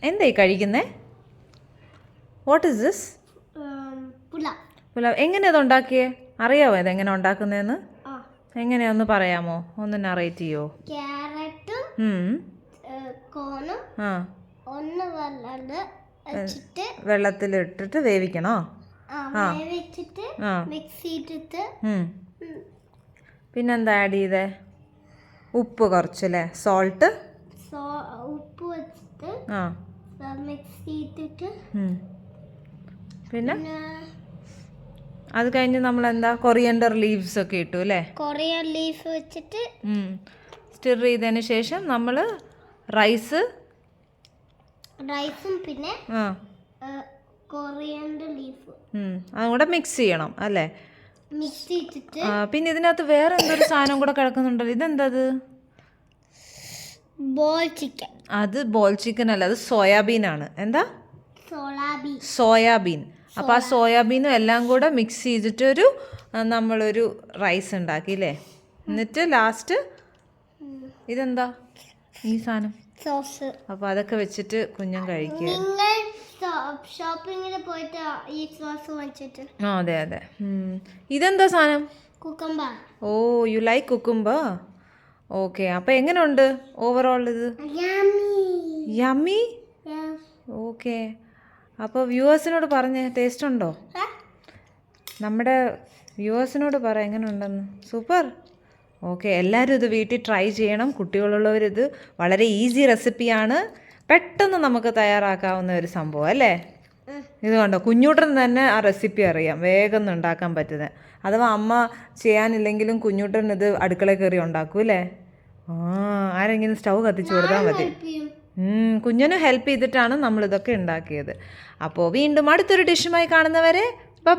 എന്തായി കഴിക്കുന്നേ? What is this? Pulao. എങ്ങനെയാ അത് ഉണ്ടാക്കിയേ? അറിയാവോ ഇതെങ്ങനെ ഉണ്ടാക്കുന്നതെന്ന്? എങ്ങനെയാന്ന് പറയാമോ? ഒന്ന് നറേറ്റ് ചെയ്യോ? വെള്ളത്തിലിട്ടിട്ട് വേവിക്കണോ? പിന്നെന്താ ആഡ് ചെയ്തേ? ഉപ്പ് കുറച്ചല്ലേ? സോൾട്ട്. ഉപ്പ് വെച്ചിട്ട് മിക്സ് ചെയ്തിട്ട് പിന്നെ അത് കഴിഞ്ഞ് നമ്മൾ എന്താ കൊറിയൻഡർ ലീവ്സ് ഒക്കെ ഇട്ടു അല്ലേ? കൊറിയൻ ലീഫ് വെച്ചിട്ട് സ്റ്റിർ ചെയ്തതിന് ശേഷം നമ്മൾ റൈസും പിന്നെ കൊറിയൻഡർ ലീഫ് അതും കൂടെ മിക്സ് ചെയ്യണം അല്ലേ? മിക്സ് ചെയ്തിട്ട് പിന്നെ ഇതിനകത്ത് വേറെ എന്തൊരു സാധനം കൂടെ കിടക്കുന്നുണ്ടല്ലോ, ഇതെന്തത്? Ball chicken. അത് ബോൾ ചിക്കൻ അല്ല, അത് സോയാബീൻ ആണ്. എന്താ? സോയാബീൻ. അപ്പോൾ ആ സോയാബീനും എല്ലാം കൂടെ മിക്സ് ചെയ്തിട്ടൊരു നമ്മളൊരു റൈസ് ഉണ്ടാക്കിയില്ലേ? എന്നിട്ട് ലാസ്റ്റ് ഇതെന്താ ഈ സാധനം? സോസ്. അപ്പോൾ അതൊക്കെ വെച്ചിട്ട് കുഞ്ഞൻ കഴിക്കുക. ഷോപ്പിങ്ങിന് പോയിട്ട് ഈ സോസ് വാങ്ങിച്ചിട്ട്. അതെ അതെ. ഇതെന്താ സാധനം? Cucumber. Oh, you like cucumber. Okay. അപ്പോൾ എങ്ങനെയുണ്ട് ഓവറോൾ ഇത്? യമ്മി. ഓക്കെ. അപ്പോൾ വ്യൂവേഴ്സിനോട് പറഞ്ഞേ, ടേസ്റ്റ് ഉണ്ടോ? നമ്മുടെ വ്യൂവേഴ്സിനോട് പറ എങ്ങനെയുണ്ടെന്ന്. സൂപ്പർ. ഓക്കെ, എല്ലാവരും ഇത് വീട്ടിൽ ട്രൈ ചെയ്യണം. കുട്ടികളുള്ളവരിത് വളരെ ഈസി റെസിപ്പിയാണ്, പെട്ടെന്ന് നമുക്ക് തയ്യാറാക്കാവുന്ന ഒരു സംഭവം അല്ലേ? ഇത് കണ്ടോ, കുഞ്ഞൂട്ടന് തന്നെ ആ റെസിപ്പി അറിയാം, വേഗം ഉണ്ടാക്കാൻ പറ്റുന്നത്. അഥവാ അമ്മ ചെയ്യാനില്ലെങ്കിലും കുഞ്ഞൂട്ടൻ ഇത് അടുക്കളയിൽ കയറി ഉണ്ടാക്കും അല്ലേ? ആരെങ്കിലും സ്റ്റൗ കത്തിച്ച് കൊടുത്താൽ മതി. കുഞ്ഞിന് ഹെൽപ്പ് ചെയ്തിട്ടാണ് നമ്മളിതൊക്കെ ഉണ്ടാക്കിയത്. അപ്പോൾ വീണ്ടും അടുത്തൊരു ഡിഷുമായി കാണുന്നവരെ ബൈ.